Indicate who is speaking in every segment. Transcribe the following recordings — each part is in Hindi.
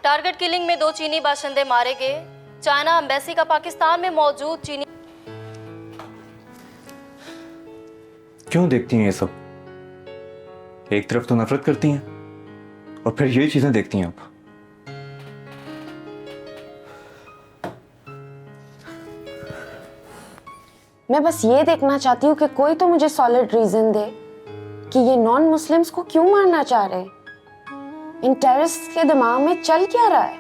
Speaker 1: टारगेट किलिंग में 2 चीनी बाशिंदे मारे गए। चाइना एम्बेसी का पाकिस्तान में मौजूद चीनी।
Speaker 2: क्यों देखती हैं ये सब? एक तरफ तो नफरत करती हैं और फिर ये चीजें देखती हैं आप।
Speaker 3: मैं बस ये देखना चाहती हूँ कि कोई तो मुझे सॉलिड रीजन दे कि ये नॉन मुस्लिम्स को क्यों मारना चाह रहे हैं। इन टेररिस्ट के दिमाग में चल क्या रहा है?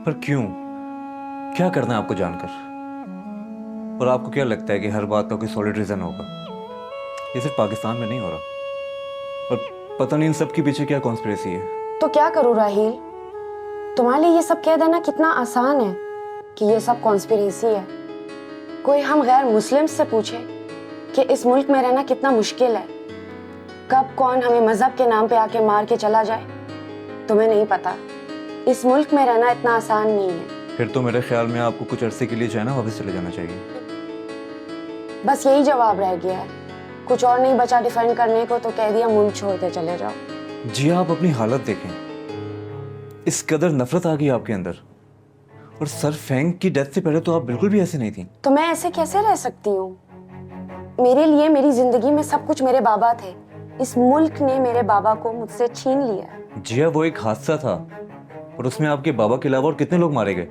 Speaker 2: पर क्यों? क्या करना है आपको जानकर? और आपको क्या लगता है कि हर बात का कोई सॉलिड रीजन होगा? ये सिर्फ पाकिस्तान में नहीं हो रहा। और पता नहीं इन सब के पीछे क्या कॉन्स्पिरेसी है।
Speaker 3: तो क्या करूँ राहील? तुम्हारे लिए ये सब कह देना कितना आसान है कि ये सब कॉन्स्पिरेसी है। कोई हम गैर मुस्लिम से पूछे कि इस मुल्क में रहना कितना मुश्किल है, कब कौन हमें मजहब के नाम पे आके मार के चला जाए, तुम्हें नहीं पता। इस मुल्क में रहना इतना आसान नहीं है।
Speaker 2: फिर तो मेरे ख्याल में आपको कुछ अरसे के लिए जो है ना वापस चले जाना चाहिए।
Speaker 3: बस यही जवाब रह गया है। कुछ और नहीं बचा डिफेंड करने को तो कह दिया मुल्क छोड़ के चले जाओ।
Speaker 2: जी आप अपनी हालत देखें, इस कदर नफरत आ गई आपके अंदर। और सर फेंग की डेथ से पहले तो आप बिल्कुल भी ऐसे नहीं थी।
Speaker 3: तो मैं ऐसे कैसे रह सकती हूँ? मेरे लिए मेरी जिंदगी में सब कुछ मेरे बाबा थे। इस मुल्क ने मेरे बाबा को मुझसे छीन लिया।
Speaker 2: जिया वो एक हादसा था और उसमें आपके बाबा के अलावा और कितने लोग मारे गए,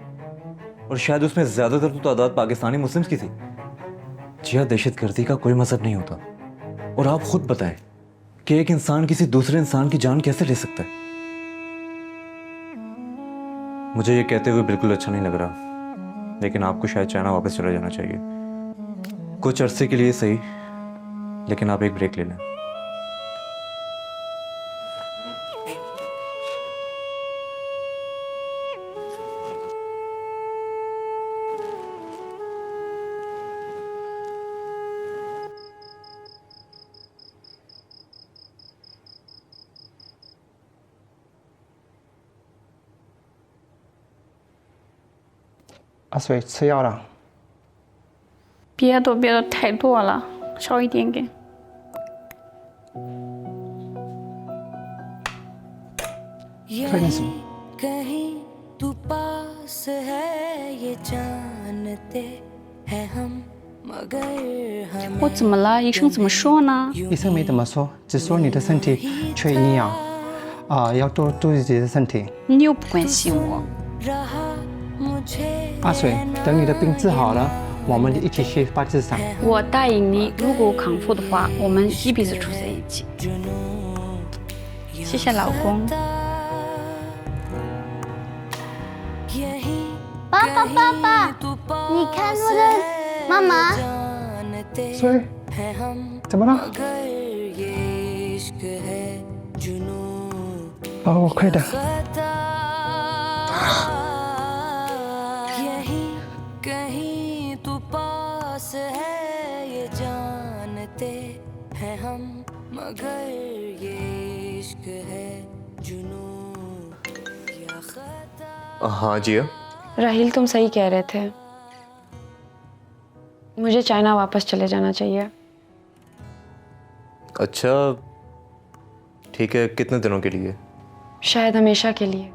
Speaker 2: और शायद उसमें ज्यादातर तो तादाद पाकिस्तानी मुस्लिम्स की थी। जिया दहशतगर्दी का कोई मजहब नहीं होता। और आप खुद बताएं कि एक इंसान किसी दूसरे इंसान की जान कैसे ले सकता है? मुझे ये कहते हुए बिल्कुल अच्छा नहीं लग रहा, लेकिन आपको शायद चाइना वापस चला जाना चाहिए। कुछ अरसे के लिए सही, लेकिन आप एक ब्रेक ले लें।
Speaker 4: 阿水吃药了。
Speaker 5: 别的太多了，少一点给。
Speaker 4: 快点什么？
Speaker 6: कहीं तू पास है ये जानते हैं हम मगर हम
Speaker 5: 我怎么了？医生怎么说呢？
Speaker 4: 医生没怎么说，只说你的身体缺营养，要多注意自己的身体。
Speaker 5: 你又不关心我。
Speaker 6: रहा मुझे
Speaker 4: 阿水，等你的病治好了，我们一起去巴基斯坦。
Speaker 5: 我答应你，如果我康复的话，我们一辈子住在一起。谢谢老公。
Speaker 7: 爸爸，爸爸，你看我的妈妈。
Speaker 4: 水，怎么了？哦，快点。
Speaker 6: कहीं तू पास है ये जानते हैं हम मगर ये इश्क है जुनून या खता।
Speaker 2: हाँ जिया।
Speaker 3: राहील तुम सही कह रहे थे, मुझे चाइना वापस चले जाना चाहिए।
Speaker 2: अच्छा ठीक है, कितने दिनों के लिए?
Speaker 3: शायद हमेशा के लिए।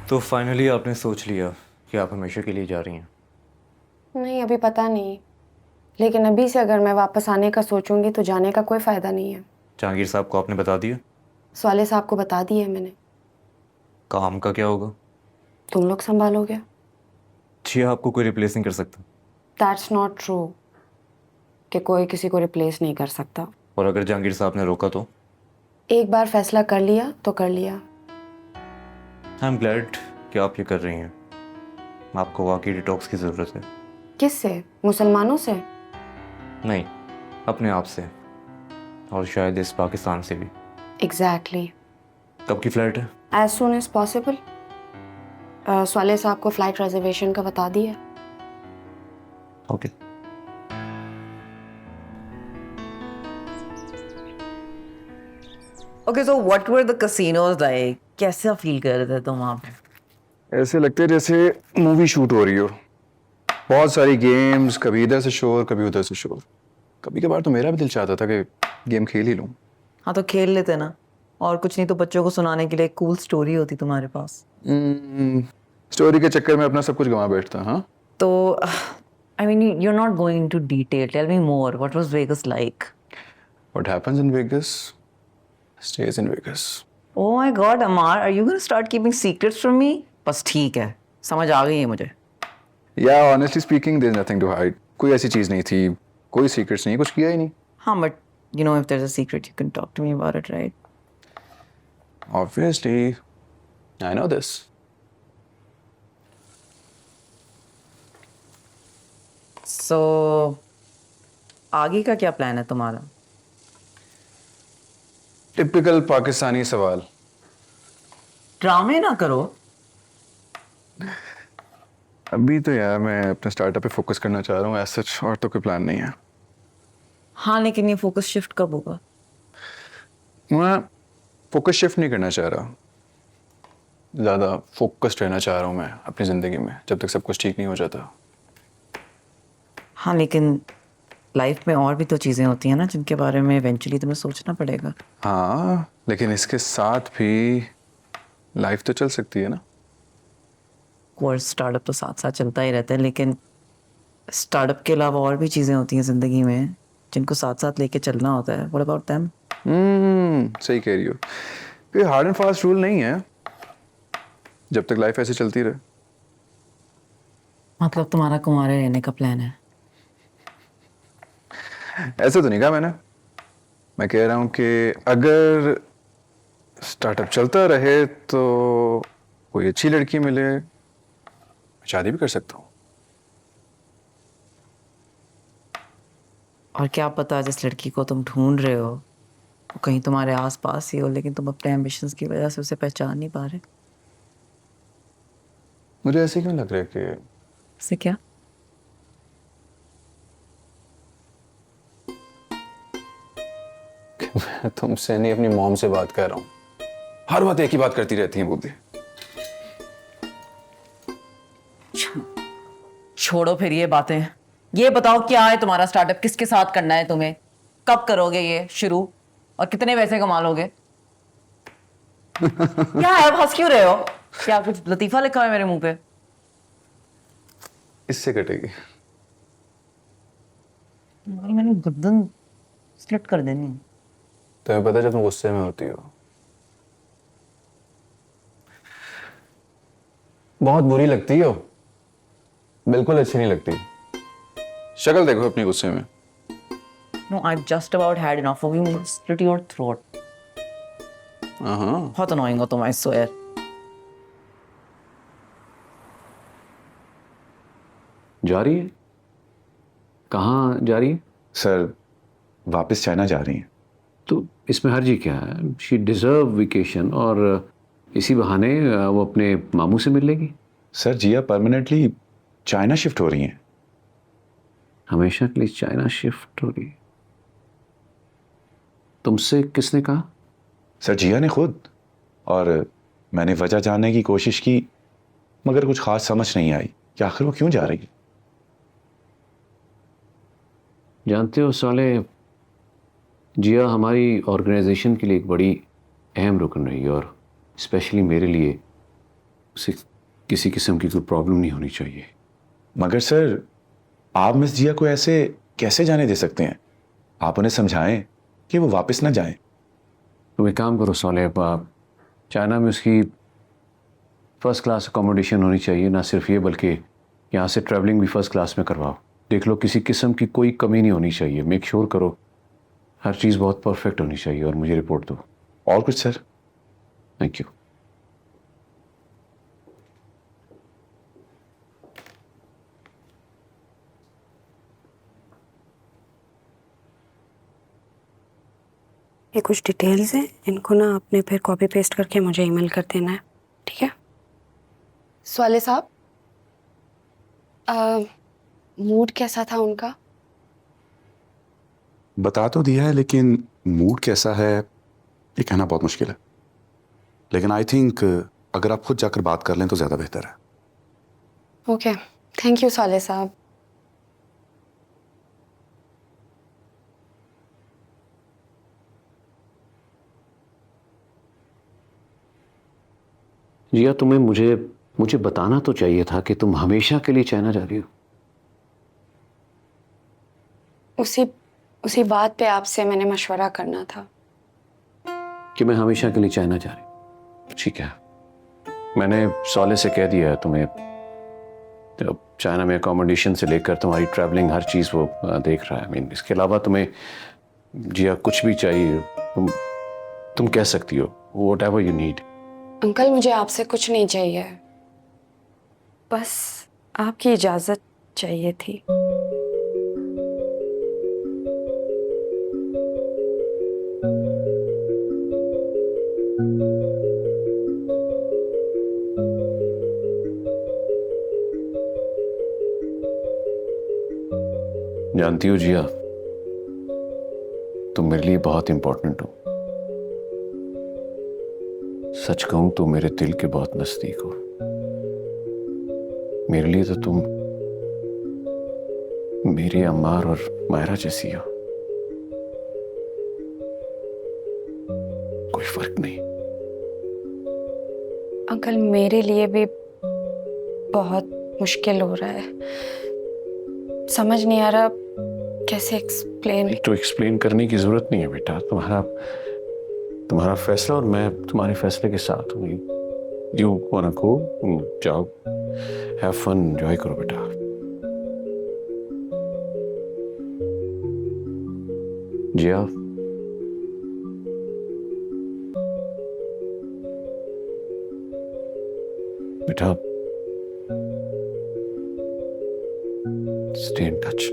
Speaker 2: तो फाइनली आपने सोच लिया कि आप हमेशा के लिए जा रही हैं?
Speaker 3: नहीं, अभी पता नहीं, लेकिन अभी से अगर मैं वापस आने का सोचूंगी तो जाने का कोई फायदा नहीं है।
Speaker 2: जहांगीर साहब को आपने बता दिया?
Speaker 3: स्वाले साहब को बता दिया है मैंने।
Speaker 2: काम का क्या होगा?
Speaker 3: तुम लोग संभालोगे।
Speaker 2: जी आपको कोई रिप्लेस नहीं कर सकता।
Speaker 3: दैट्स नॉट ट्रू कि कोई किसी को रिप्लेस नहीं कर सकता।
Speaker 2: और अगर जहांगीर साहब ने रोका तो?
Speaker 3: एक बार फैसला कर लिया तो कर लिया।
Speaker 2: आई एम ग्लैड कि आप ये कर रही हैं। आपको वाकई डिटॉक्स की ज़रूरत है।
Speaker 3: किससे? मुसलमानों से?
Speaker 2: नहीं, अपने आप से, और शायद इस पाकिस्तान से भी।
Speaker 3: एग्जैक्टली।
Speaker 2: कब की फ्लाइट है?
Speaker 3: As soon as possible. स्वाले साहब को फ्लाइट रिजर्वेशन का बता दिया।
Speaker 2: Okay.
Speaker 8: Okay, so what were the casinos like? कैसा फील कर रहे थे तुम वहाँ पे?
Speaker 9: ऐसे लगते है जैसे मूवी शूट हो रही हो। बहुत सारी गेम्स, कभी इधर से शोर कभी उधर से शोर। कभी कभार तो मेरा भी दिल चाहता था कि गेम खेल ही लूं।
Speaker 8: हाँ तो खेल लेते ना, और कुछ नहीं तो बच्चों को सुनाने के लिए एक कूल स्टोरी होती तुम्हारे पास।
Speaker 9: स्टोरी के चक्कर में अपना सब कुछ गंवा बैठता। हाँ
Speaker 8: तो I mean you are not going to detail, tell me more, what was Vegas like?
Speaker 9: What happens in Vegas stays in Vegas.
Speaker 8: Oh my God Amar, are you gonna start keeping secrets from me? बस ठीक है, समझ आ गई है मुझे।
Speaker 9: या honestly speaking there is nothing to hide. कोई ऐसी चीज नहीं थी, कोई सीक्रेट्स नहीं, कुछ किया ही नहीं।
Speaker 8: हाँ but you know if there's a secret you can talk to me about it, right?
Speaker 9: Obviously, I know this.
Speaker 8: So आगे का क्या प्लान है तुम्हारा?
Speaker 9: टिपिकल पाकिस्तानी सवाल।
Speaker 8: ड्रामे ना करो।
Speaker 9: अभी तो यार मैं अपने स्टार्टअप पे फोकस करना चाह रहा हूँ, ऐसा सच और तो कोई प्लान नहीं है।
Speaker 8: हाँ लेकिन ये फोकस शिफ्ट कब होगा?
Speaker 9: मैं फोकस शिफ्ट नहीं करना चाह रहा, ज़्यादा फोकस्ड रहना चाह रहा हूँ मैं अपनी ज़िंदगी में, जब तक सब कुछ ठीक नहीं हो जाता।
Speaker 8: हाँ लेकिन लाइफ में और भी तो चीज़ें होती हैं ना जिनके बारे में इवेंचुअली तुम्हें सोचना पड़ेगा।
Speaker 9: हाँ लेकिन इसके साथ भी लाइफ तो चल सकती है ना।
Speaker 8: कोर्स स्टार्टअप तो साथ साथ चलता ही रहता है, लेकिन स्टार्टअप के अलावा और भी चीज़ें होती हैं ज़िंदगी में जिनको साथ साथ लेके चलना होता है। What about them?
Speaker 9: सही कह रही हो। कोई हार्ड एंड फास्ट रूल नहीं है, जब तक लाइफ ऐसे चलती रहे।
Speaker 8: मतलब तुम्हारा कुंवारे रहने का प्लान है?
Speaker 9: ऐसे तो नहीं कहा मैंने। मैं कह रहा हूँ कि अगर स्टार्टअप चलता रहे तो कोई अच्छी लड़की मिले, शादी भी कर सकता हूँ।
Speaker 8: और क्या पता जिस लड़की को तुम ढूंढ रहे हो वो कहीं तुम्हारे आसपास ही हो, लेकिन तुम अपने एम्बिशंस की वजह से उसे पहचान नहीं पा रहे।
Speaker 9: मुझे ऐसे क्यों लग रहा है कि
Speaker 8: उससे क्या?
Speaker 9: मैं तुमसे नहीं अपनी मॉम से बात कर रहा हूँ। हर बात एक ही बात करती रहती है बुद्धि।
Speaker 8: छोड़ो फिर ये बातें, ये बताओ क्या है तुम्हारा स्टार्टअप, किसके साथ करना है तुम्हें, कब करोगे ये शुरू, और कितने पैसे कमा लोगे? क्या है, हंस क्यों रहे हो? क्या कुछ लतीफा लिखा है मेरे मुंह पे?
Speaker 9: इससे कटेगी।
Speaker 8: मैंने गर्दन स्लिट कर देनी।
Speaker 9: तुम्हें पता है जब तुम गुस्से में होती हो बहुत बुरी लगती हो, बिल्कुल अच्छी नहीं लगती। शक्ल देखो अपनी गुस्से में।
Speaker 8: No, I've just about had enough of you. Slit your throat. बहुत annoying हो तुम, I swear.
Speaker 10: जा रही है? कहाँ जा रही है?
Speaker 11: सर वापस चाइना जा रही हैं।
Speaker 10: तो इसमें हर्जी क्या है? शी डिजर्व वेकेशन, और इसी बहाने वो अपने मामू से मिल लेगी।
Speaker 11: सर जिया परमानेंटली चाइना शिफ्ट हो रही हैं।
Speaker 10: हमेशा के लिए चाइना शिफ्ट हो रही? तुमसे किसने कहा?
Speaker 11: सर जिया ने खुद, और मैंने वजह जानने की कोशिश की मगर कुछ खास समझ नहीं आई कि आखिर वो क्यों जा रही है।
Speaker 10: जानते हो साले, जिया हमारी ऑर्गेनाइजेशन के लिए एक बड़ी अहम रुकन रही है, और स्पेशली मेरे लिए उसे किसी किस्म की कोई प्रॉब्लम नहीं होनी चाहिए।
Speaker 11: मगर सर आप मिस जिया को ऐसे कैसे जाने दे सकते हैं? आप उन्हें समझाएं कि वो वापस ना जाएं।
Speaker 10: तुम एक काम करो सालेब, आप चाइना में उसकी फर्स्ट क्लास अकोमोडेशन होनी चाहिए, ना सिर्फ ये बल्कि यहाँ से ट्रैवलिंग भी फर्स्ट क्लास में करवाओ। देख लो किसी किस्म की कोई कमी नहीं होनी चाहिए। मेक श्योर करो हर चीज़ बहुत परफेक्ट होनी चाहिए, और मुझे रिपोर्ट दो।
Speaker 11: और कुछ सर?
Speaker 10: Thank you.
Speaker 3: ये कुछ डिटेल्स हैं, इनको ना आपने फिर कॉपी पेस्ट करके मुझे ईमेल कर देना है, ठीक है? स्वाले साहब, मूड कैसा था उनका?
Speaker 11: बता तो दिया है, लेकिन मूड कैसा है ये कहना बहुत मुश्किल है। लेकिन आई थिंक अगर आप खुद जाकर बात कर लें तो ज़्यादा बेहतर है।
Speaker 3: ओके, थैंक यू स्वाले साहब।
Speaker 10: जिया, तुम्हें मुझे मुझे बताना तो चाहिए था कि तुम हमेशा के लिए चाइना जा रही हो।
Speaker 3: उसी उसी बात पे आपसे मैंने मशवरा करना था।
Speaker 10: कि मैं हमेशा के लिए चाइना जा रही हूँ। ठीक है, मैंने सॉले से कह दिया है तुम्हें, तो चाइना में अकोमोडेशन से लेकर तुम्हारी ट्रैवलिंग हर चीज़ वो देख रहा है। I mean, इसके अलावा तुम्हें जिया कुछ भी चाहिए तुम कह सकती हो, whatever you need।
Speaker 3: अंकल, मुझे आपसे कुछ नहीं चाहिए, बस आपकी इजाजत चाहिए थी।
Speaker 10: जानती हो जिया, तुम मेरे लिए बहुत इंपॉर्टेंट हो। सच कहूं तो मेरे दिल के बहुत नजदीक हो। मेरे लिए तो तुम मेरी अम्मार और मायरा जैसी हो, कोई फर्क नहीं।
Speaker 3: अंकल, मेरे लिए भी बहुत मुश्किल हो रहा है, समझ नहीं आ रहा कैसे एक्सप्लेन।
Speaker 10: तो एक्सप्लेन करने की जरूरत नहीं है बेटा, तुम्हारा फैसला और मैं तुम्हारे फैसले के साथ हूँ। यू वांना गो, जाओ, हैव फन, एंजॉय करो बेटा। जिया, बेटा, stay in touch।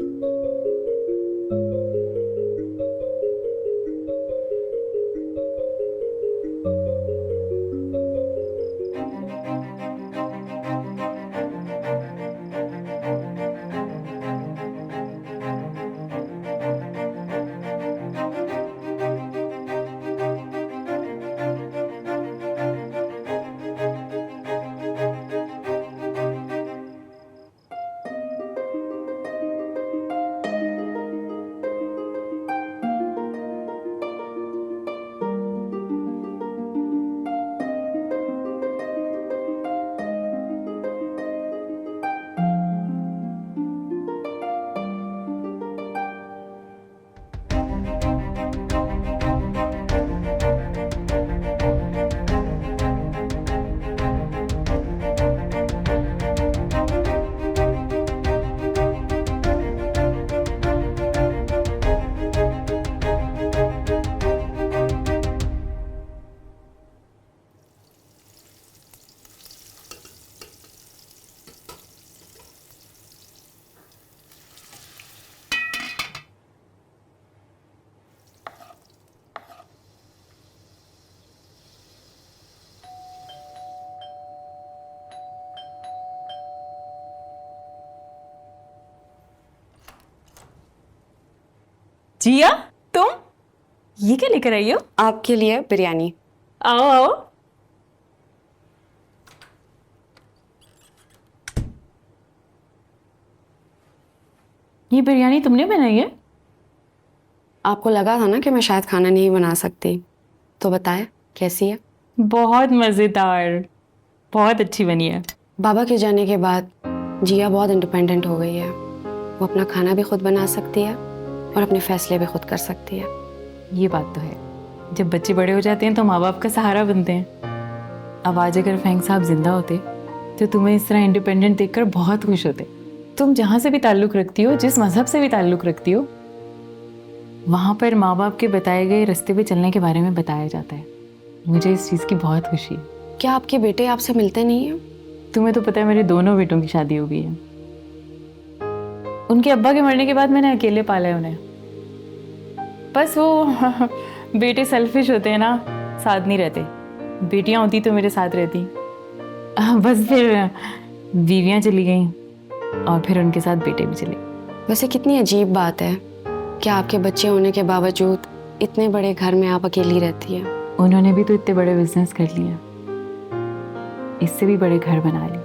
Speaker 12: जिया, तुम ये क्या लेकर आई हो?
Speaker 3: आपके लिए बिरयानी।
Speaker 12: आओ आओ। ये बिरयानी तुमने बनाई है?
Speaker 3: आपको लगा था ना कि मैं शायद खाना नहीं बना सकती, तो बताए कैसी है?
Speaker 12: बहुत मजेदार, बहुत अच्छी बनी है।
Speaker 3: बाबा के जाने के बाद जिया बहुत इंडिपेंडेंट हो गई है। वो अपना खाना भी खुद बना सकती है और अपने फैसले भी खुद कर सकती है।
Speaker 12: ये बात तो है, जब बच्चे बड़े हो जाते हैं तो माँ बाप का सहारा बनते हैं। अब आज अगर फैंग साहब जिंदा होते तो तुम्हें इस तरह इंडिपेंडेंट देखकर बहुत खुश होते। तुम जहाँ से भी ताल्लुक़ रखती हो, जिस मज़हब से भी ताल्लुक़ रखती हो, वहाँ पर माँ बाप के बताए गए रास्ते पे चलने के बारे में बताया जाता है। मुझे इस चीज़ की बहुत खुशी है।
Speaker 3: क्या आपके बेटे आपसे मिलते नहीं हैं?
Speaker 12: तुम्हें तो पता है मेरे दोनों बेटों की शादी हो गई है। उनके अब्बा के मरने के बाद मैंने अकेले पाला है उन्हें। बस वो बेटे सेल्फिश होते हैं ना, साथ नहीं रहते। बेटियां होती तो मेरे साथ रहती। बस फिर बीवियां चली गईं और फिर उनके साथ बेटे भी चले।
Speaker 3: वैसे कितनी अजीब बात है कि आपके बच्चे होने के बावजूद इतने बड़े घर में आप अकेली रहती हैं।
Speaker 12: उन्होंने भी तो इतने बड़े बिजनेस कर लिए, इससे भी बड़े घर बना लिए।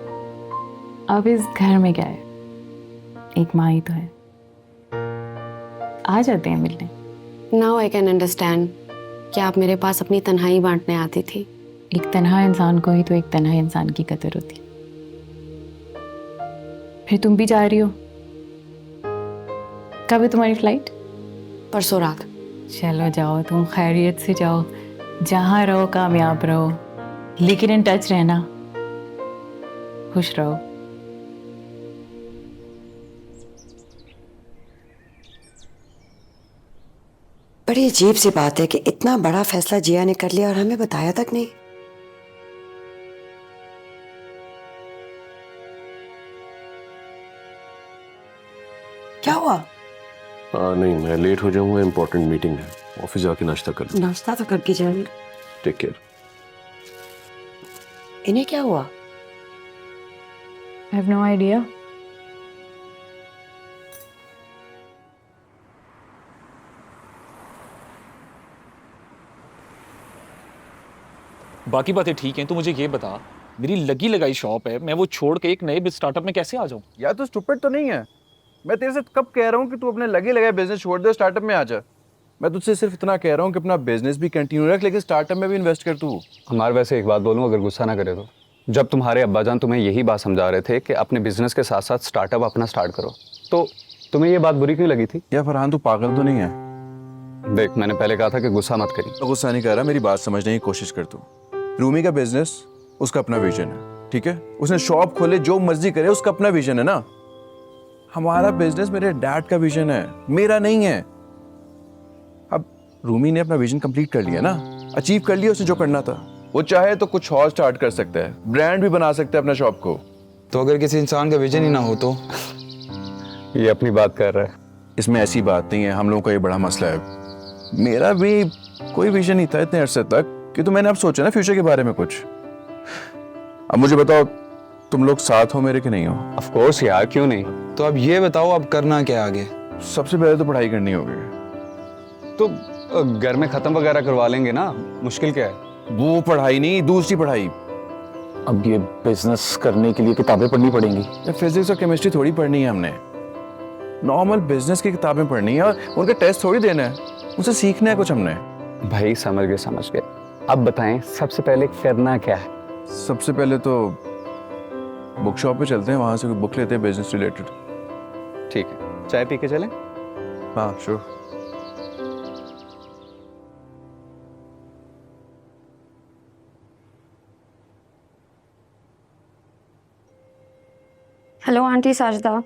Speaker 12: अब इस घर में क्या है, एक माँ ही तो है। आ जाते हैं मिलने।
Speaker 3: नाउ आई कैन अंडरस्टैंड कि आप मेरे पास अपनी तन्हाई बांटने आती थी।
Speaker 12: एक तन्हा इंसान को ही तो एक तन्हा इंसान की कदर होती। फिर तुम भी जा रही हो? कब है तुम्हारी फ्लाइट?
Speaker 3: परसों रात।
Speaker 12: चलो जाओ, तुम खैरियत से जाओ, जहाँ रहो कामयाब रहो, लेकिन इन टच रहना, खुश रहो।
Speaker 13: बड़ी अजीब सी बात है कि इतना बड़ा फैसला जिया ने कर लिया और हमें बताया तक नहीं। क्या हुआ?
Speaker 10: नहीं, मैं लेट हो जाऊंगा, इंपॉर्टेंट मीटिंग है, ऑफिस जाके नाश्ता कर लूँ।
Speaker 13: नाश्ता तो करके जाएंगे।
Speaker 10: Take care.
Speaker 13: इन्हें क्या हुआ?
Speaker 12: I have no idea.
Speaker 14: बाकी बातें ठीक हैं, तो मुझे ये बता, मेरी लगी लगाई शॉप है, मैं वो छोड़ के एक नए स्टार्टअप में कैसे आ जाऊं?
Speaker 9: यार तू स्टूपिड तो नहीं है? मैं तेरे से कब कह रहा हूँ कि तू अपने लगे लगाए बिजनेस छोड़ दे, स्टार्टअप में आ जा। मैं तुझसे सिर्फ इतना कह रहा हूँ कि अपना बिजनेस भी कंटिन्यू रख, लेकिन स्टार्टअप में भी इन्वेस्ट कर तू।
Speaker 15: हमारे वैसे एक बात बोलूं, अगर गुस्सा ना करे तो, जब तुम्हारे अब्बाजान तुम्हें यही बात समझा रहे थे कि अपने बिजनेस के साथ साथ स्टार्टअप अपना स्टार्ट करो, तो तुम्हें ये बात बुरी क्यों लगी थी?
Speaker 9: या फरहान तू पागल तो नहीं है?
Speaker 15: देख, मैंने पहले कहा था कि गुस्सा मत करी।
Speaker 9: तो गुस्सा नहीं कर रहा, मेरी बात समझने की कोशिश कर तू। रूमी का बिजनेस उसका अपना विजन है, ठीक है? उसने शॉप खोले, जो मर्जी करे, उसका अपना विजन है ना। हमारा बिजनेस मेरे डैड का विजन है, मेरा नहीं है। अब रूमी ने अपना विजन कंप्लीट कर लिया ना, अचीव कर लिया उसने जो करना था। वो चाहे तो कुछ और स्टार्ट कर सकता है, ब्रांड भी बना सकता है अपना शॉप को।
Speaker 15: तो अगर किसी इंसान का विजन ही ना हो तो? ये अपनी बात कर रहा है।
Speaker 9: इसमें ऐसी बात नहीं है, हम लोगों का ये बड़ा मसला है। मेरा भी कोई विजन नहीं था इतने अरसे तक कि तो मैंने अब सोचा ना फ्यूचर के बारे में कुछ। अब मुझे बताओ, तुम लोग साथ हो मेरे कि नहीं हो?
Speaker 15: ऑफ कोर्स यार, क्यों नहीं। तो अब ये बताओ, अब करना क्या आगे?
Speaker 9: सबसे पहले तो पढ़ाई करनी होगी।
Speaker 15: तो घर में खत्म वगैरह करवा लेंगे ना, मुश्किल क्या है?
Speaker 9: वो पढ़ाई नहीं, दूसरी पढ़ाई।
Speaker 14: अब ये बिजनेस करने के लिए किताबें पढ़नी पड़ेंगी।
Speaker 9: फिजिक्स और केमिस्ट्री थोड़ी पढ़नी है हमने, नॉर्मल बिजनेस की किताबें पढ़नी है, और उनका टेस्ट थोड़ी देना है, उनसे सीखना है कुछ हमने।
Speaker 15: भाई समझ गए। अब बताएं, सबसे पहले करना क्या है?
Speaker 9: सबसे पहले तो बुक शॉप पे चलते हैं, वहां से कोई बुक लेते हैं बिजनेस रिलेटेड।
Speaker 15: ठीक है, चाय पी के चलें?
Speaker 9: हाँ श्योर।
Speaker 3: हेलो आंटी साजदा,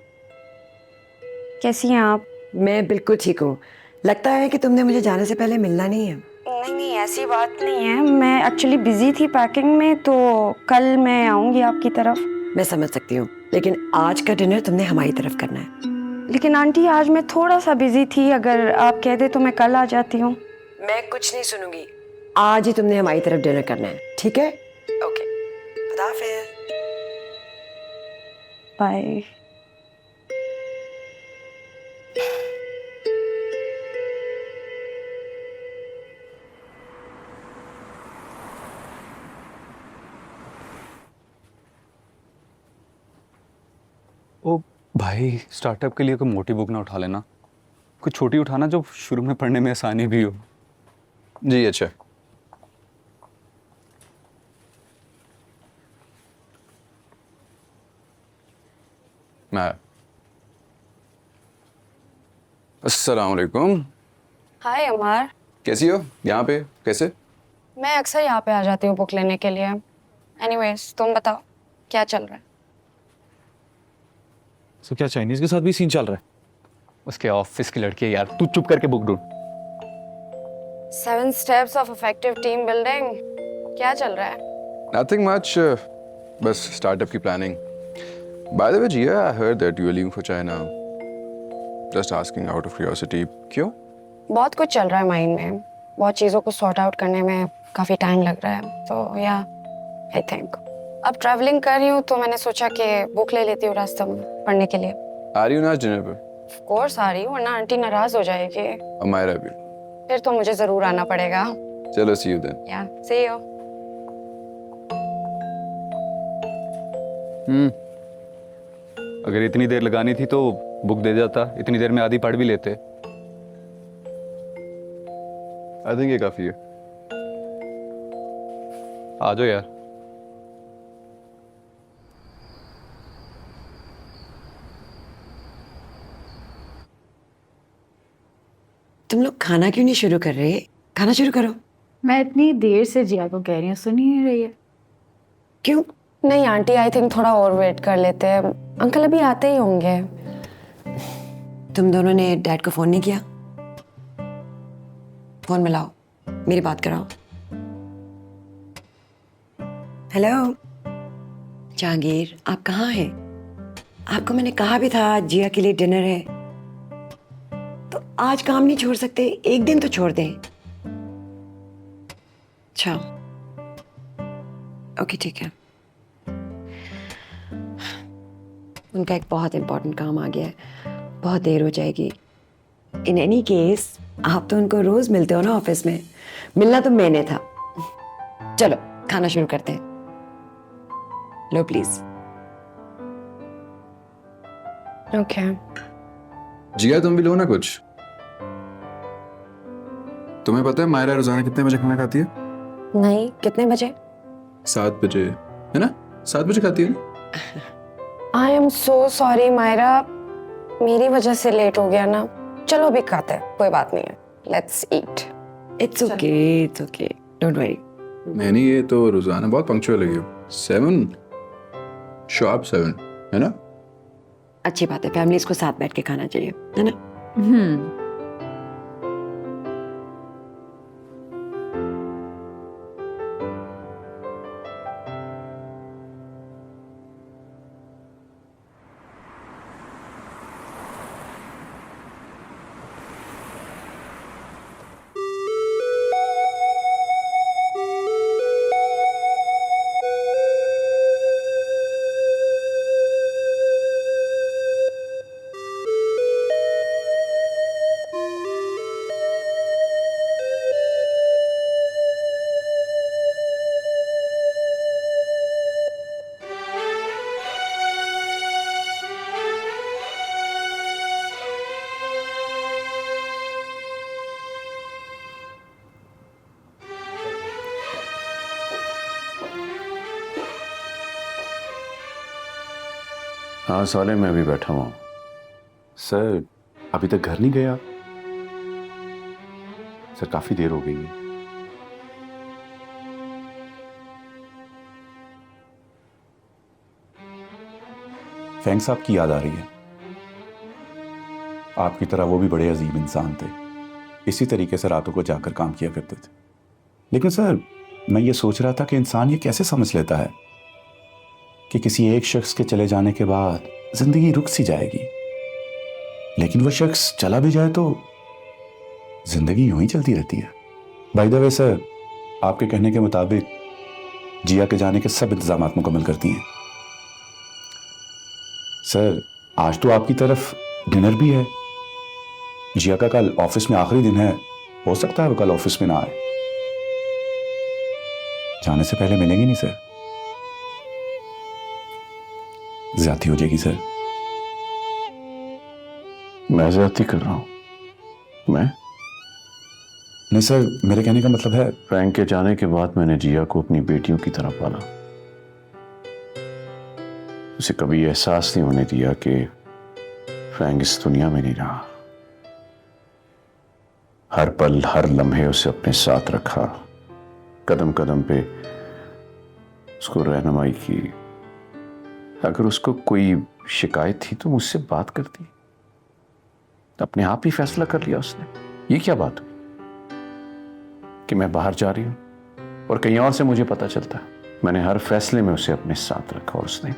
Speaker 3: कैसी हैं आप?
Speaker 13: मैं बिल्कुल ठीक हूँ। लगता है कि तुमने मुझे जाने से पहले मिलना नहीं है।
Speaker 3: नहीं, ऐसी बात नहीं है। मैं एक्चुअली बिजी थी पैकिंग में, तो कल मैं आऊँगी आपकी तरफ।
Speaker 13: मैं समझ सकती हूँ, लेकिन आज का डिनर तुमने हमारी तरफ करना है।
Speaker 3: लेकिन आंटी आज मैं थोड़ा सा बिजी थी, अगर आप कह दे तो मैं कल आ जाती हूँ।
Speaker 13: मैं कुछ नहीं सुनूंगी, आज ही तुमने हमारी तरफ डिनर करना है, ठीक है? ओके, खुदा हाफिज़।
Speaker 3: बाय।
Speaker 15: ओ भाई, स्टार्टअप के लिए कोई मोटी बुक ना उठा लेना, कुछ छोटी उठाना जो शुरू में पढ़ने में आसानी भी हो।
Speaker 9: जी अच्छा। मैं अस्सलाम वालेकुम।
Speaker 3: हाय अमर,
Speaker 9: कैसी हो? यहाँ पे कैसे?
Speaker 3: मैं अक्सर यहाँ पे आ जाती हूँ बुक लेने के लिए। एनीवेज, तुम बताओ क्या चल रहा है?
Speaker 14: तो क्या चाइनीज के साथ भी सीन चल रहा है?
Speaker 15: उसके ऑफिस की लड़की है यार, तू चुप करके बुक ढूंढ।
Speaker 3: 7 steps of effective team building, क्या चल रहा है?
Speaker 9: Nothing much, बस स्टार्टअप की planning. By the way, Jia, I heard that you are leaving for China. Just asking out of curiosity, क्यों?
Speaker 3: बहुत कुछ चल रहा है माइंड में, बहुत चीज़ों को सॉर्ट आउट करने में काफ़ी टाइम लग रहा है, तो या आई थिंक अब ट्रैवलिंग कर रही हूँ तो मैंने सोचा कि बुक ले लेती हूँ रास्ते में पढ़ने के लिए।
Speaker 9: आ रही हो ना आज डिनर पे?
Speaker 3: ऑफ कोर्स आ रही हूँ, वरना आंटी नाराज हो जाएगी।
Speaker 9: अमायरा भी।
Speaker 3: फिर तो मुझे ज़रूर आना पड़ेगा।
Speaker 9: चलो see you then.
Speaker 3: या see you।
Speaker 15: अगर इतनी देर लगानी थी तो बुक दे जाता, इतनी देर में आधी पढ़ भी लेते।
Speaker 9: I think ये काफी है।
Speaker 15: आ जाओ यार।
Speaker 13: तुम लोग खाना क्यों नहीं शुरू कर रहे? खाना शुरू करो।
Speaker 12: मैं इतनी देर से जिया को कह रही हूँ, सुन ही नहीं रही है।
Speaker 13: क्यों?
Speaker 3: नहीं आंटी, आई थिंक थोड़ा और वेट कर लेते हैं, अंकल अभी आते ही होंगे।
Speaker 13: तुम दोनों ने डैड को फोन नहीं किया? फोन मिलाओ, मेरी बात कराओ। हेलो जहांगीर, आप कहाँ हैं? आपको मैंने कहा भी था जिया के लिए डिनर है, तो आज काम नहीं छोड़ सकते? एक दिन तो छोड़ दें। अच्छा ओके ठीक है। उनका एक बहुत इंपॉर्टेंट काम आ गया है, बहुत देर हो जाएगी। इन एनी केस आप तो उनको रोज मिलते हो ना ऑफिस में, मिलना तो मैंने था। चलो खाना शुरू करते हैं। लो प्लीज।
Speaker 3: ओके।
Speaker 9: जिया तुम भी लो ना कुछ। तुम्हें पता है मायरा रोजाना कितने बजे खाना खाती है?
Speaker 3: नहीं, कितने बजे?
Speaker 9: 7 बजे, है ना? 7 बजे खाती है ना?
Speaker 3: I am so sorry Myra, मेरी वजह से लेट हो गया ना। चलो अभी खाते हैं, कोई बात नहीं है। Let's eat.
Speaker 13: It's okay, it's okay, don't worry.
Speaker 9: नहीं ये तो रोजाना बहुत पंक्चुअल लगी हो। 7 शार्प 7, है ना?
Speaker 13: अच्छी बात है, फैमिलीज को साथ बैठ के खाना चाहिए, है ना?
Speaker 10: हाँ साले, मैं भी बैठा हुआ हूँ।
Speaker 11: सर अभी तक घर नहीं गए आप? सर काफी देर हो गई है। फैंग साहब की याद आ रही है। आपकी तरह वो भी बड़े अजीब इंसान थे, इसी तरीके से रातों को जाकर काम किया करते थे। लेकिन सर मैं ये सोच रहा था कि इंसान ये कैसे समझ लेता है कि किसी एक शख्स के चले जाने के बाद जिंदगी रुक सी जाएगी, लेकिन वो शख्स चला भी जाए तो जिंदगी यूं ही चलती रहती है। बाय द वे सर, आपके कहने के मुताबिक जिया के जाने के सब इंतजाम मुकम्मल करती हैं। सर आज तो आपकी तरफ डिनर भी है। जिया का कल ऑफिस में आखिरी दिन है, हो सकता है वो कल ऑफिस में ना आए। जाने से पहले मिलेंगे नहीं सर? ज्यादती हो जाएगी सर।
Speaker 10: मैं ज्यादती कर रहा हूँ? मैं
Speaker 11: नहीं सर, मेरे कहने का मतलब है
Speaker 10: फ्रैंक के जाने के बाद मैंने जिया को अपनी बेटियों की तरह पाला। उसे कभी एहसास नहीं होने दिया कि फ्रैंक इस दुनिया में नहीं रहा। हर पल हर लम्हे उसे अपने साथ रखा, कदम कदम पे उसको रहनुमाई की। अगर उसको कोई शिकायत थी तो मुझसे बात करती, अपने आप ही फैसला कर लिया उसने। ये क्या बात हुई कि मैं बाहर जा रही हूं और कहीं और से मुझे पता चलता है? मैंने हर फैसले में उसे अपने साथ रखा और उसने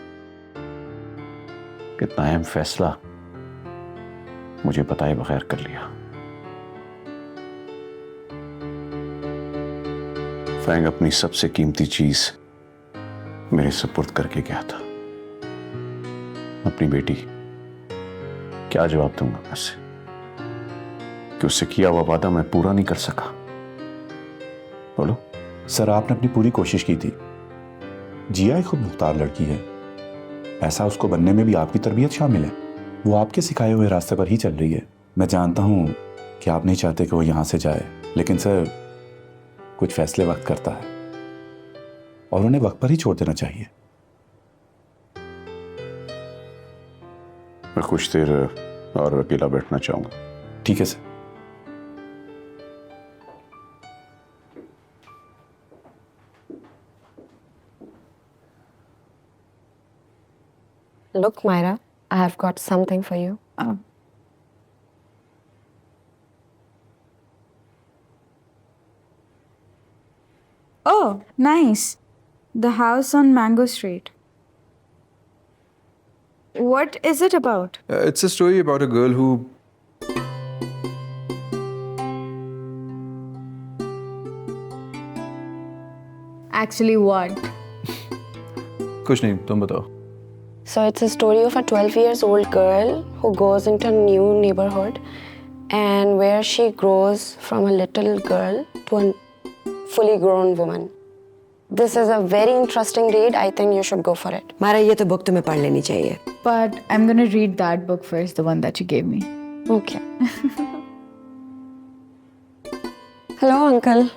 Speaker 10: कितना अहम फैसला मुझे बताए बगैर कर लिया। फ्रैंक अपनी सबसे कीमती चीज मेरे सुपुर्द करके गया था, अपनी बेटी। क्या जवाब दूंगा मैं उसे कि उससे किया हुआ वादा मैं पूरा नहीं कर सका? बोलो।
Speaker 11: सर आपने अपनी पूरी कोशिश की थी। जिया एक खुद मुख्तार लड़की है, ऐसा उसको बनने में भी आपकी तरबियत शामिल है। वो आपके सिखाए हुए रास्ते पर ही चल रही है। मैं जानता हूं कि आप नहीं चाहते कि वो यहां से जाए, लेकिन सर कुछ फैसले वक्त करता है। और उन्हें वक्त पर ही छोड़ देना चाहिए।
Speaker 10: मैं कुछ देर और अकेला बैठना चाहूंगा।
Speaker 11: ठीक है sir.
Speaker 3: Look, Myra, I have got something for you.
Speaker 16: Oh, nice. The house on Mango Street. What is it about?
Speaker 9: It's a story about a girl who
Speaker 16: Actually, what?
Speaker 9: कुछ नहीं, तुम बताओ।
Speaker 3: So it's a story of a 12 years old girl who goes into a new neighborhood and where she grows from a little girl to a fully grown woman. This is a very interesting read. I think you should go for it.
Speaker 13: मारा, ये तो बुक तुम्हें पढ़ लेनी चाहिए।
Speaker 16: But I'm gonna read that book first, the one that you gave me.
Speaker 3: Okay. Hello, uncle.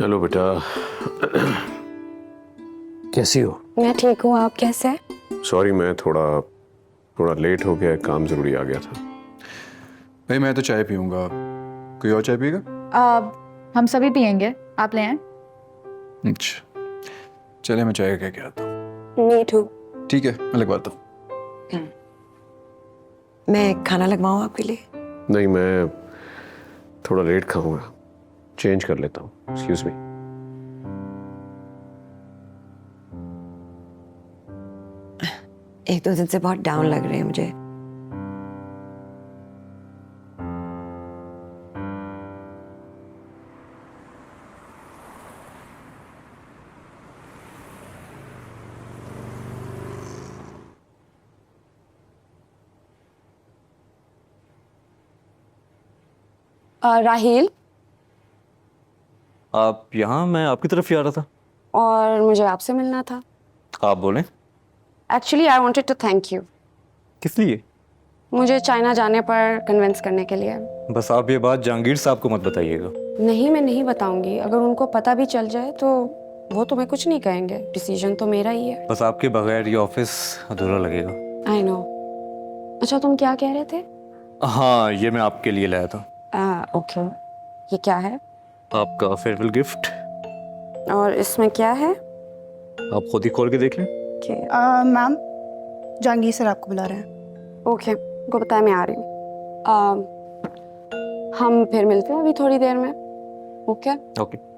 Speaker 10: Hello बेटा, कैसी हो?
Speaker 3: मैं ठीक हूँ, आप कैसे हैं?
Speaker 10: सॉरी, मैं थोड़ा लेट हो गया, काम जरूरी आ गया था।
Speaker 9: भाई मैं तो चाय पीऊंगा, कोई और चाय पिएगा?
Speaker 16: हम सभी पियेंगे, आप ले आए?
Speaker 9: अच्छा, चले मैं चाय कह के आता हूँ।
Speaker 3: Me too.
Speaker 9: ठीक है, मैं लगवाता हूँ।
Speaker 13: मैं खाना लगवाऊँ आपके लिए?
Speaker 10: नहीं, मैं थोड़ा लेट खाऊंगा, चेंज कर लेता हूँ। Excuse me.
Speaker 13: एक दो दिन से बहुत डाउन लग रहे हैं मुझे।
Speaker 3: राहील,
Speaker 2: आप यहाँ? मैं आपकी तरफ ही आ रहा था।
Speaker 3: और मुझे आपसे मिलना था।
Speaker 2: आप बोलें।
Speaker 3: Actually, I wanted to thank you.
Speaker 2: किस लिए?
Speaker 3: मुझे चाइना जाने पर कन्विंस करने के लिए।
Speaker 2: बस आप ये बात जहांगीर साहब को मत बताइएगा।
Speaker 3: नहीं, मैं नहीं बताऊंगी। अगर उनको पता भी चल जाए तो वो तुम्हें कुछ नहीं कहेंगे। डिसीजन तो मेरा ही है।
Speaker 2: बस आपके बगैर ये ऑफिस अधूरा लगेगा।
Speaker 3: I know. अच्छा, तुम क्या कह रहे थे?
Speaker 2: हाँ, ये मैं आपके लिए लाया था।
Speaker 3: ओके। ये क्या है?
Speaker 2: आपका फेयरवेल गिफ्ट।
Speaker 3: और इसमें क्या है?
Speaker 2: आप खुद ही खोल के देख लें।
Speaker 16: मैम, जहांगीर सर आपको बुला रहे हैं।
Speaker 3: ओके, उनको बताया मैं आ रही हूँ। हम फिर मिलते हैं अभी थोड़ी देर में। ओके?
Speaker 2: ओके।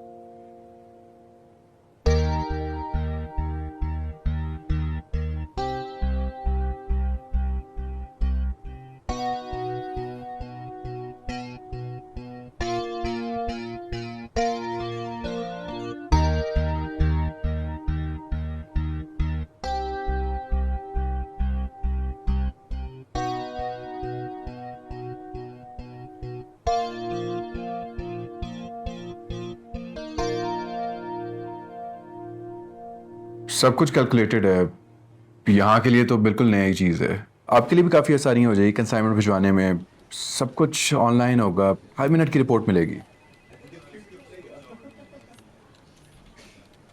Speaker 9: सब कुछ कैलकुलेटेड है। यहाँ के लिए तो बिल्कुल नई चीज़ है। आपके लिए भी काफ़ी आसानी हो जाएगी कंसाइनमेंट भिजवाने में। सब कुछ ऑनलाइन होगा, 5 मिनट की रिपोर्ट मिलेगी।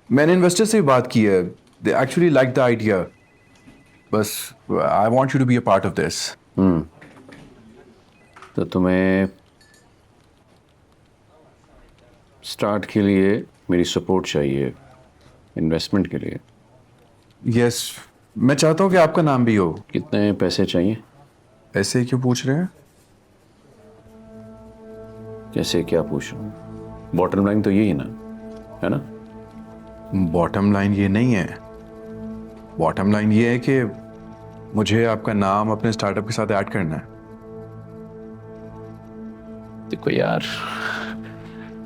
Speaker 9: मैंने इन्वेस्टर से भी बात की है। They actually like the idea. बस I want you to be a part of this.
Speaker 10: तो तुम्हें स्टार्ट के लिए मेरी सपोर्ट चाहिए, इन्वेस्टमेंट के लिए।
Speaker 9: यस, मैं चाहता हूँ कि आपका नाम भी हो।
Speaker 10: कितने पैसे चाहिए?
Speaker 9: ऐसे क्यों पूछ रहे हैं?
Speaker 10: कैसे क्या पूछ रहा हूँ? बॉटम लाइन तो यही ना है ना?
Speaker 9: बॉटम लाइन ये नहीं है। बॉटम लाइन ये है कि मुझे आपका नाम अपने स्टार्टअप के साथ ऐड करना है।
Speaker 10: देखो यार,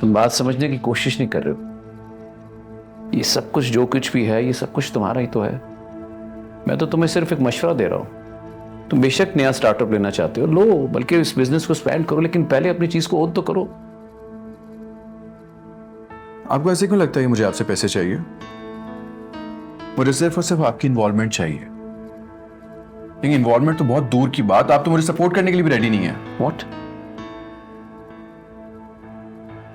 Speaker 10: तुम बात समझने की कोशिश नहीं कर रहे हो। ये सब कुछ जो कुछ भी है, ये सब कुछ तुम्हारा ही तो है। मैं तो तुम्हें सिर्फ एक मशवरा दे रहा हूँ। तुम बेशक नया स्टार्टअप लेना चाहते हो, लो, बल्कि इस बिजनेस को स्पेंड करो, लेकिन पहले अपनी चीज को ओन तो करो।
Speaker 9: आपको ऐसे क्यों लगता है कि मुझे आपसे पैसे चाहिए? मुझे सिर्फ और सिर्फ आपकी इन्वॉल्वमेंट चाहिए। लेकिन इन्वॉल्वमेंट तो बहुत दूर की बात, आप तो मुझे सपोर्ट करने के लिए भी रेडी नहीं है।
Speaker 10: व्हाट?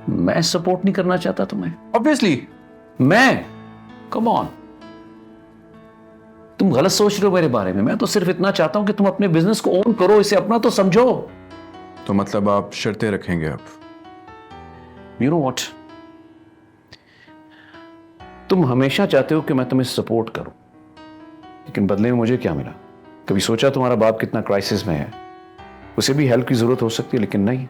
Speaker 10: मैं सपोर्ट नहीं करना चाहता तुम्हें?
Speaker 9: ऑब्वियसली
Speaker 10: मैं? कम ऑन, तुम गलत सोच रहे हो मेरे बारे में। मैं तो सिर्फ इतना चाहता हूं कि तुम अपने बिजनेस को ओन करो, इसे अपना तो समझो।
Speaker 9: तो मतलब आप शर्तें रखेंगे आप?
Speaker 10: यू नो व्हाट, तुम हमेशा चाहते हो कि मैं तुम्हें सपोर्ट करूं, लेकिन बदले में मुझे क्या मिला? कभी सोचा तुम्हारा बाप कितना क्राइसिस में है, उसे भी हेल्प की जरूरत हो सकती है, लेकिन नहीं।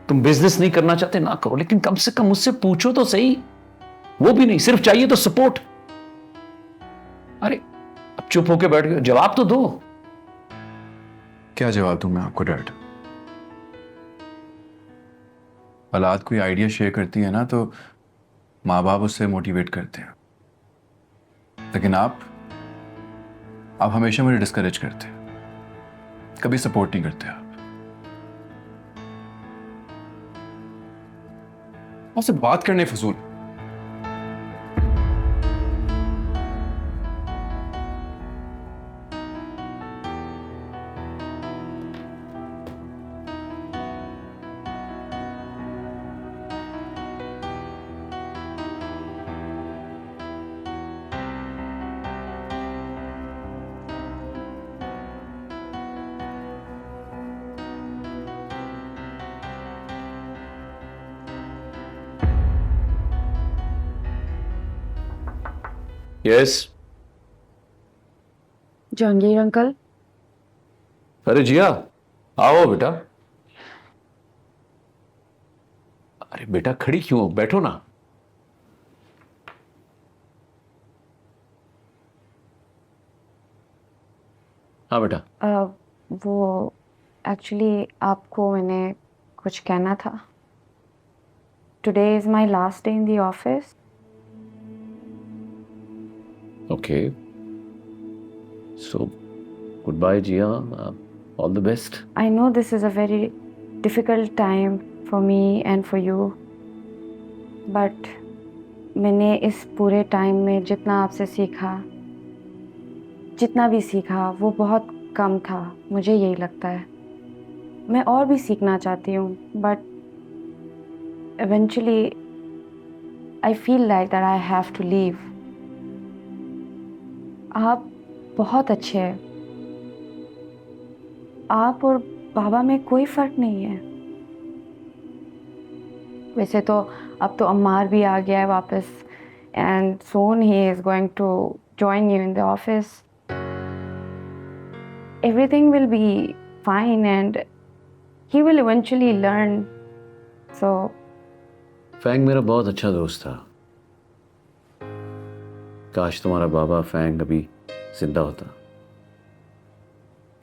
Speaker 10: तुम बिजनेस नहीं करना चाहते, ना करो, लेकिन कम से कम मुझसे पूछो तो सही। वो भी नहीं, सिर्फ चाहिए तो सपोर्ट। अरे अब चुप होके बैठ गए, जवाब तो दो।
Speaker 9: क्या जवाब दूं मैं आपको डैड? औलाद कोई आइडिया शेयर करती है ना, तो माँ बाप उससे मोटिवेट करते हैं, लेकिन आप हमेशा मुझे डिस्करेज करते हैं, कभी सपोर्ट नहीं करते आप। आपसे बात करने फजूल।
Speaker 10: यस।
Speaker 3: जहांगीर अंकल।
Speaker 10: अरे जिया, आओ बेटा। अरे बेटा खड़ी क्यों हो? बैठो ना। हाँ बेटा।
Speaker 3: वो एक्चुअली आपको मैंने कुछ कहना था। Today is my last day in the office.
Speaker 10: Okay. So, goodbye, Jia. All the best.
Speaker 3: I know this is a very difficult time for me and for you, but मैंने इस पूरे टाइम में जितना आपसे सीखा, जितना भी सीखा वो बहुत कम था, मुझे यही लगता है। मैं और भी सीखना चाहती हूँ, but eventually I feel like that I have to leave. आप बहुत अच्छे हैं। आप और बाबा में कोई फर्क नहीं है। वैसे तो अब तो अम्मार भी आ गया है वापस, and soon he is going to join you in the office. Everything will be fine and he will eventually learn. So
Speaker 10: फैंग मेरा बहुत अच्छा दोस्त था। काश तुम्हारा बाबा फैंग अभी जिंदा होता,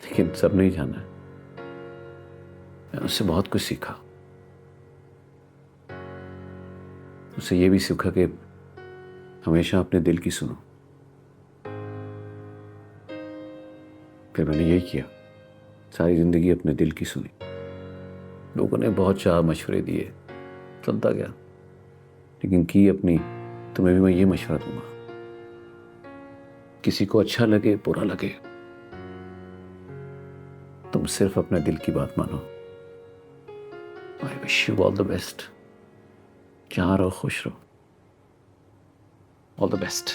Speaker 10: लेकिन सब नहीं जाना। मैंने उससे बहुत कुछ सीखा। उससे ये भी सीखा कि हमेशा अपने दिल की सुनो। फिर मैंने यही किया, सारी जिंदगी अपने दिल की सुनी। लोगों ने बहुत चाह मशवरे दिए, सुनता गया, लेकिन की अपनी। तुम्हें भी मैं ये मशवरा दूंगा, किसी को अच्छा लगे बुरा लगे, तुम सिर्फ अपने दिल की बात मानो। I wish you all the best. जहां रहो खुश रहो। All the best.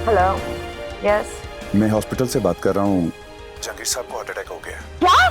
Speaker 3: Hello, yes.
Speaker 11: मैं हॉस्पिटल से बात कर रहा हूँ। जहांगीर साहब को हार्ट अटैक हो गया है।
Speaker 3: क्या?